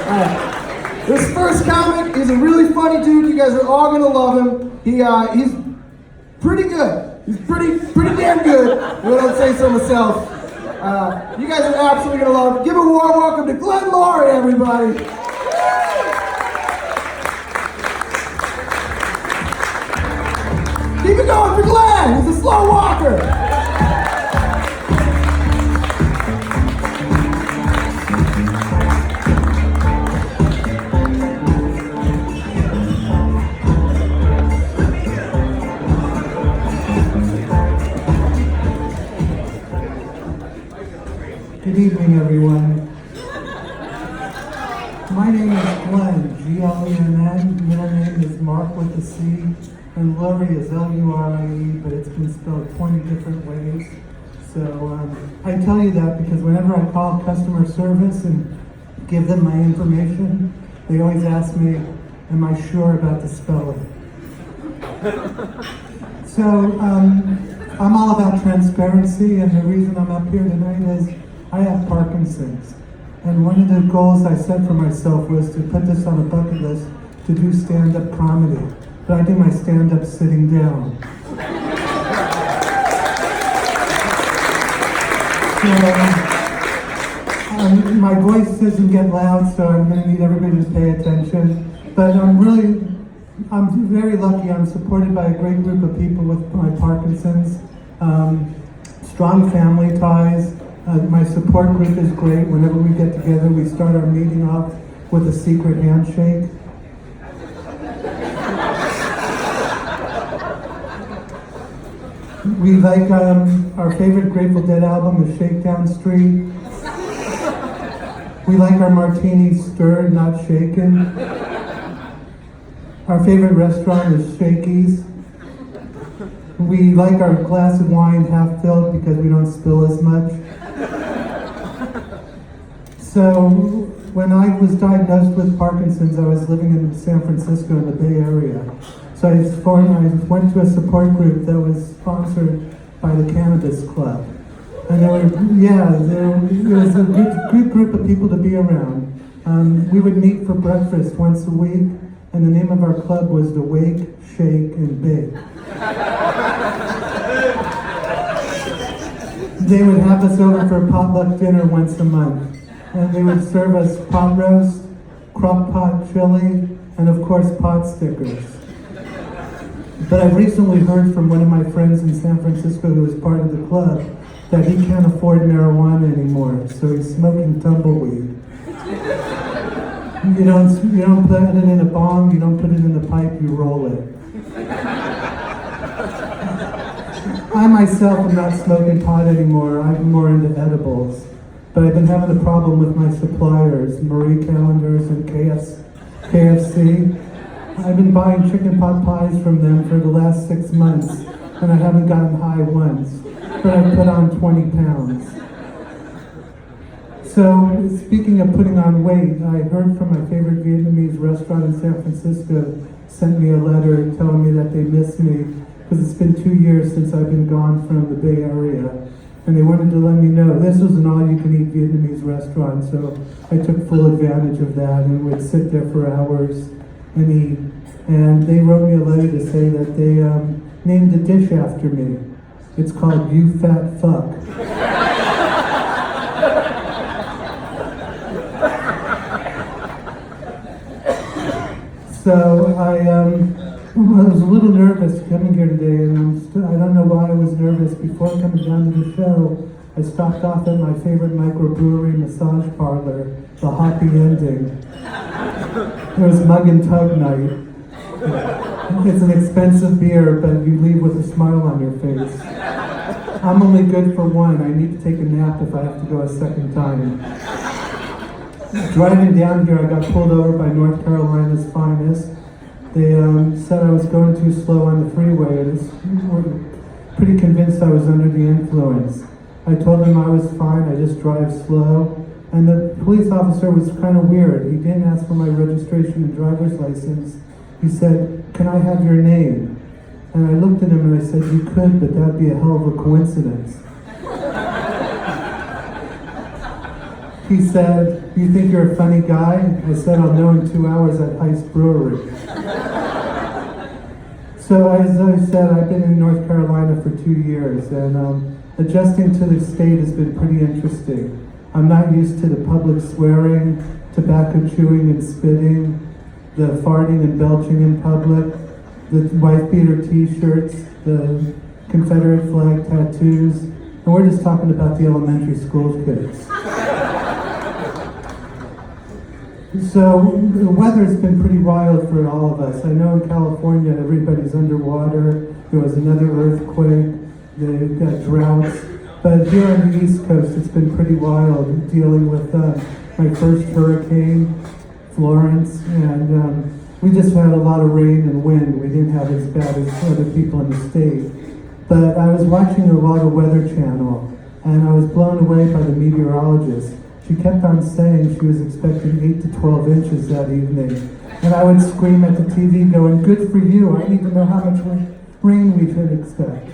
This first comic is a really funny dude. You guys are all gonna love him. He's pretty good. He's pretty damn good. If I don't say so myself. You guys are absolutely gonna love him. Give a warm welcome to Glenn Laurie, everybody. Keep it going for Glenn. He's a slow walker. Good evening, everyone. My name is Glenn, G-L-E-N-N. Middle name is Mark with a C, and Laurie is L-U-R-I-E, but it's been spelled 20 different ways. So I tell you that because whenever I call customer service and give them my information, they always ask me, am I sure about the spelling? So I'm all about transparency, and the reason I'm up here tonight is I have Parkinson's, and one of the goals I set for myself was to put this on a bucket list to do stand-up comedy, but I do my stand-up sitting down. So, my voice doesn't get loud, so I'm going to need everybody to pay attention, but I'm very lucky. I'm supported by a great group of people with my Parkinson's, strong family ties. My support group is great. Whenever we get together, we start our meeting off with a secret handshake. We like our favorite Grateful Dead album is Shakedown Street. We like our martinis stirred, not shaken. Our favorite restaurant is Shakey's. We like our glass of wine half filled because we don't spill as much. So, when I was diagnosed with Parkinson's, I was living in San Francisco in the Bay Area. So I went to a support group that was sponsored by the Cannabis Club. And it was a good group of people to be around. We would meet for breakfast once a week, and the name of our club was the Wake, Shake, and Bake. They would have us over for potluck dinner once a month. And they would serve us pot roast, crock pot chili, and of course pot stickers. But I've recently heard from one of my friends in San Francisco who is part of the club that he can't afford marijuana anymore, so he's smoking tumbleweed. You don't put it in a bong, you don't put it in a pipe, you roll it. I myself am not smoking pot anymore, I'm more into edibles. But I've been having a problem with my suppliers, Marie Callender's and KFC. I've been buying chicken pot pies from them for the last 6 months, and I haven't gotten high once, but I've put on 20 pounds. So, speaking of putting on weight, I heard from my favorite Vietnamese restaurant in San Francisco sent me a letter telling me that they miss me, because it's been 2 years since I've been gone from the Bay Area. And they wanted to let me know this was an all-you-can-eat Vietnamese restaurant, so I took full advantage of that and would sit there for hours and eat. And they wrote me a letter to say that they named the dish after me. It's called You Fat Fuck. So I was a little nervous coming here today, and I don't know why I was nervous. Before coming down to the show, I stopped off at my favorite microbrewery massage parlor, the Happy Ending. It was mug and tug night. It's an expensive beer, but you leave with a smile on your face. I'm only good for one. I need to take a nap if I have to go a second time. Driving down here, I got pulled over by North Carolina's finest. They said I was going too slow on the freeway, and were pretty convinced I was under the influence. I told them I was fine, I just drive slow. And the police officer was kind of weird. He didn't ask for my registration and driver's license. He said, "Can I have your name?" And I looked at him and I said, "You could, but that'd be a hell of a coincidence." He said, "You think you're a funny guy?" I said, "I'll know in 2 hours at Heist Brewery." So as I said, I've been in North Carolina for 2 years, and adjusting to the state has been pretty interesting. I'm not used to the public swearing, tobacco chewing and spitting, the farting and belching in public, the wife beater t-shirts, the Confederate flag tattoos, and we're just talking about the elementary school kids. So the weather's been pretty wild for all of us. I know in California everybody's underwater. There was another earthquake. They've got droughts. But here on the East Coast, it's been pretty wild dealing with my first hurricane, Florence, and we just had a lot of rain and wind. We didn't have as bad as other people in the state. But I was watching a lot of Weather Channel, and I was blown away by the meteorologist. She kept on saying she was expecting 8 to 12 inches that evening. And I would scream at the TV going, "Good for you, I need to know how much rain we should expect."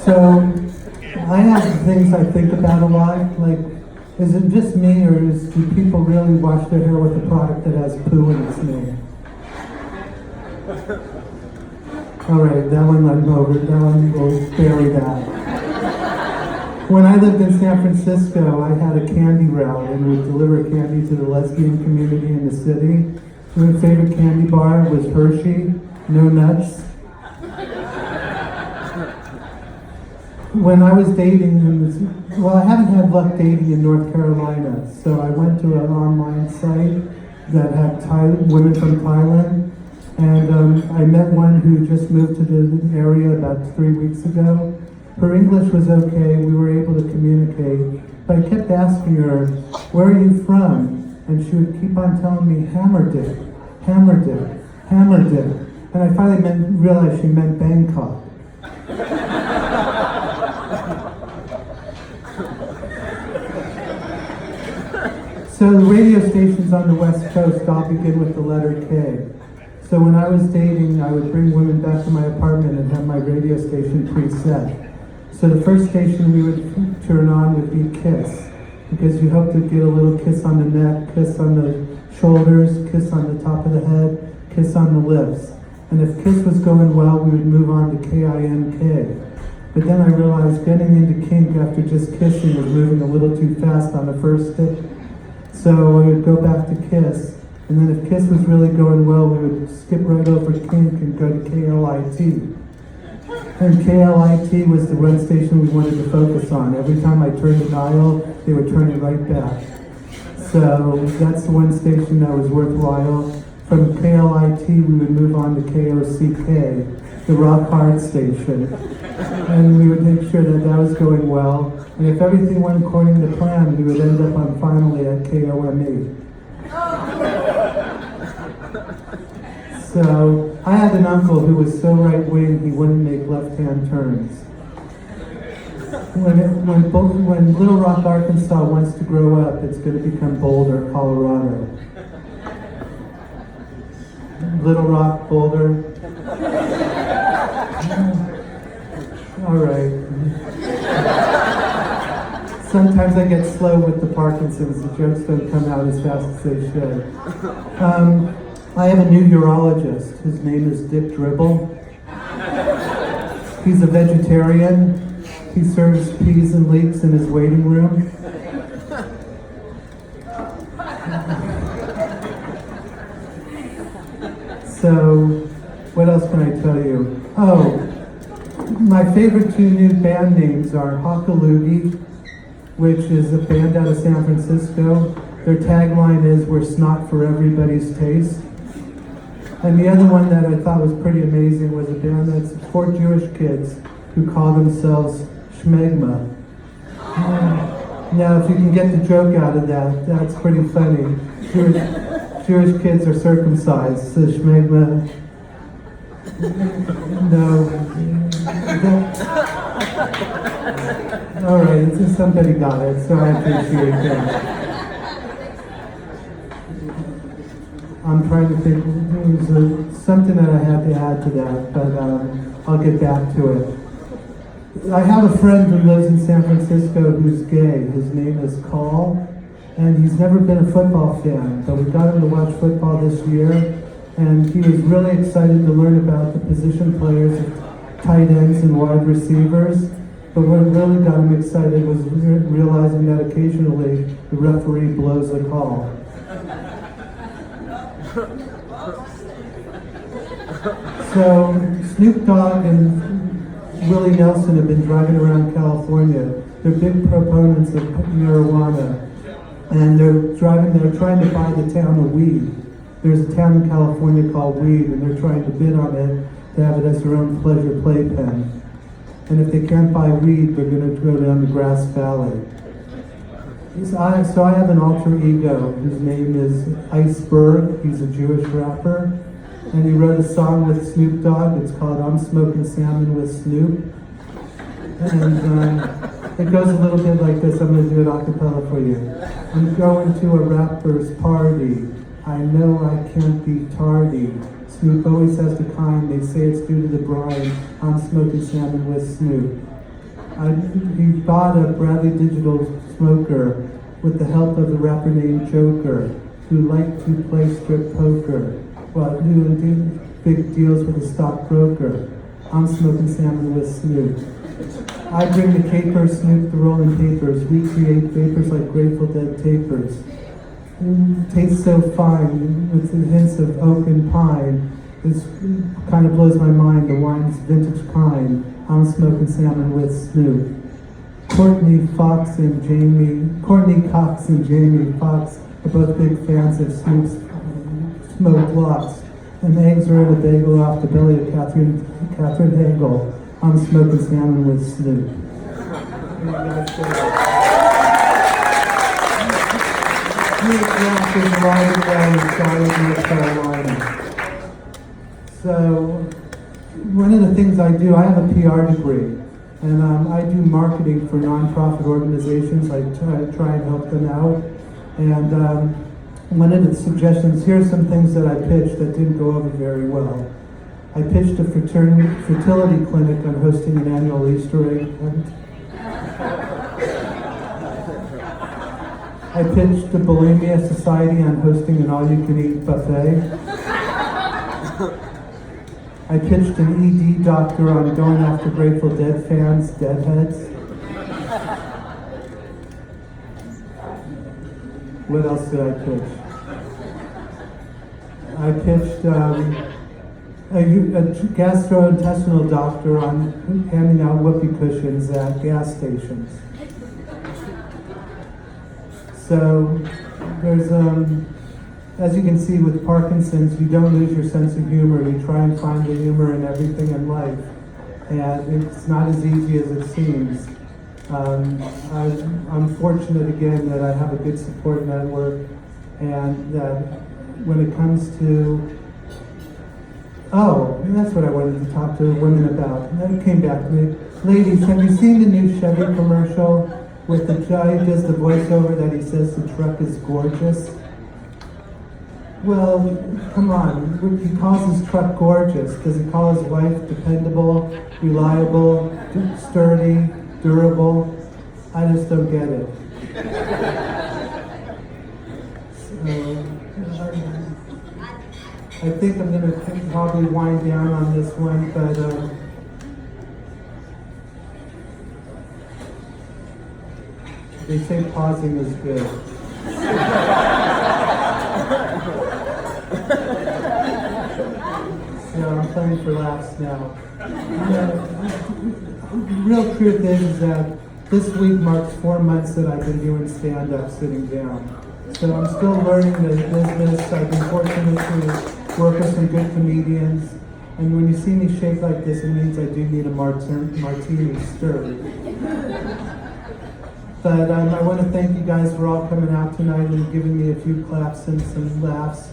So, I have things I think about a lot, like, is it just me, or do people really wash their hair with a product that has poo in its name? Alright, that one I'm over, that one will bury that. When I lived in San Francisco, I had a candy route and would deliver candy to the lesbian community in the city. My favorite candy bar was Hershey, no nuts. When I was dating, I haven't had luck dating in North Carolina, so I went to an online site that had women from Thailand, and I met one who just moved to the area about 3 weeks ago. Her English was okay, we were able to communicate, but I kept asking her, "Where are you from?" And she would keep on telling me, "Hammerdick, Hammerdick, Hammerdick." And I finally realized she meant Bangkok. So the radio stations on the West Coast all begin with the letter K. So when I was dating, I would bring women back to my apartment and have my radio station preset. So the first station we would turn on would be Kiss, because you hope to get a little kiss on the neck, kiss on the shoulders, kiss on the top of the head, kiss on the lips. And if Kiss was going well, we would move on to KINK. But then I realized getting into kink after just kissing was moving a little too fast on the first stick. So we would go back to Kiss. And then if Kiss was really going well, we would skip right over kink and go to KLIT. And KLIT was the one station we wanted to focus on. Every time I turned the dial, they would turn it right back. So that's the one station that was worthwhile. From KLIT, we would move on to KOCK, the rock hard station. And we would make sure that that was going well. And if everything went according to plan, we would end up on finally at KOME. So I had an uncle who was so right-wing he wouldn't make left-hand turns. When Little Rock, Arkansas wants to grow up, it's going to become Boulder, Colorado. Little Rock, Boulder. All right. Sometimes I get slow with the Parkinson's. The jokes don't come out as fast as they should. I have a new urologist. His name is Dick Dribble. He's a vegetarian. He serves peas and leeks in his waiting room. So, what else can I tell you? Oh, my favorite two new band names are Hockaloogie, which is a band out of San Francisco. Their tagline is, "We're snot for everybody's taste." And the other one that I thought was pretty amazing was a band that's 4 Jewish kids who call themselves Schmegma. Now, if you can get the joke out of that, that's pretty funny. Jewish kids are circumcised, so Schmegma. No. All right, it's just somebody got it, so I appreciate that. I'm trying to think, there was something that I had to add to that, but I'll get back to it. I have a friend who lives in San Francisco who's gay. His name is Carl, and he's never been a football fan, but we got him to watch football this year, and he was really excited to learn about the position players of tight ends and wide receivers. But what really got him excited was realizing that occasionally the referee blows a call. So Snoop Dogg and Willie Nelson have been driving around California. They're big proponents of marijuana. And they're trying to buy the town of Weed. There's a town in California called Weed, and they're trying to bid on it to have it as their own pleasure playpen. And if they can't buy weed, they're going to go down to Grass Valley. So I have an alter ego. His name is Iceberg. He's a Jewish rapper. And he wrote a song with Snoop Dogg. It's called I'm Smoking Salmon with Snoop. And it goes a little bit like this. I'm going to do it a cappella for you. I'm going to a rapper's party. I know I can't be tardy. Snoop always has the kind. They say it's due to the brine. I'm smoking salmon with Snoop. He bought a Bradley Digital smoker with the help of a rapper named Joker, who liked to play strip poker while doing big deals with a stockbroker. I'm smoking salmon with Snoop. I bring the capers, Snoop the rolling papers. We create vapors like Grateful Dead tapers. Tastes so fine with the hints of oak and pine. This kind of blows my mind. The wine's vintage kind. I'm smoking salmon with Snoop. Courtney Cox and Jamie Foxx are both big fans of Snoop's smoked lots. And eggs are in a bagel off the belly of Catherine Hagel. I'm smoking salmon with Snoop. So, one of the things I do, I have a PR degree, and I do marketing for nonprofit organizations. I try and help them out. And one of the suggestions, here's some things that I pitched that didn't go over very well. I pitched a fertility clinic on hosting an annual Easter egg hunt. I pitched the Bulimia Society on hosting an all-you-can-eat buffet. I pitched an ED doctor on going after Grateful Dead fans, deadheads. What else did I pitch? I pitched a gastrointestinal doctor on handing out whoopee cushions at gas stations. So there's, as you can see with Parkinson's, you don't lose your sense of humor. You try and find the humor in everything in life. And it's not as easy as it seems. I'm fortunate again that I have a good support network, and that when it comes to, that's what I wanted to talk to women about. And then it came back to me. Ladies, have you seen the new Chevy commercial with the guy who does the voiceover that he says the truck is gorgeous? Well, come on, he calls his truck gorgeous. Does he call his wife dependable, reliable, sturdy, durable? I just don't get it. I think I'm going to probably wind down on this one, but they say pausing is good. So I'm playing for laughs now. The real truth is that this week marks 4 months that I've been doing stand-up sitting down. So I'm still learning the business. I've been fortunate to work with some good comedians. And when you see me shake like this, it means I do need a martini stirred. But I want to thank you guys for all coming out tonight and giving me a few claps and some laughs.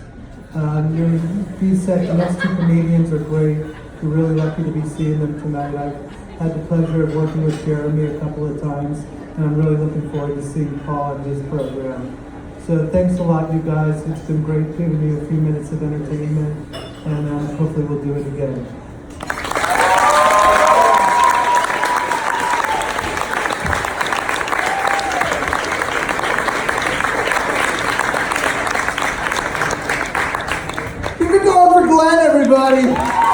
The next two comedians are great. We're really lucky to be seeing them tonight. I've had the pleasure of working with Jeremy a couple of times, and I'm really looking forward to seeing Paul and his program. So thanks a lot, you guys. It's been great giving me a few minutes of entertainment, and hopefully we'll do it again. everybody.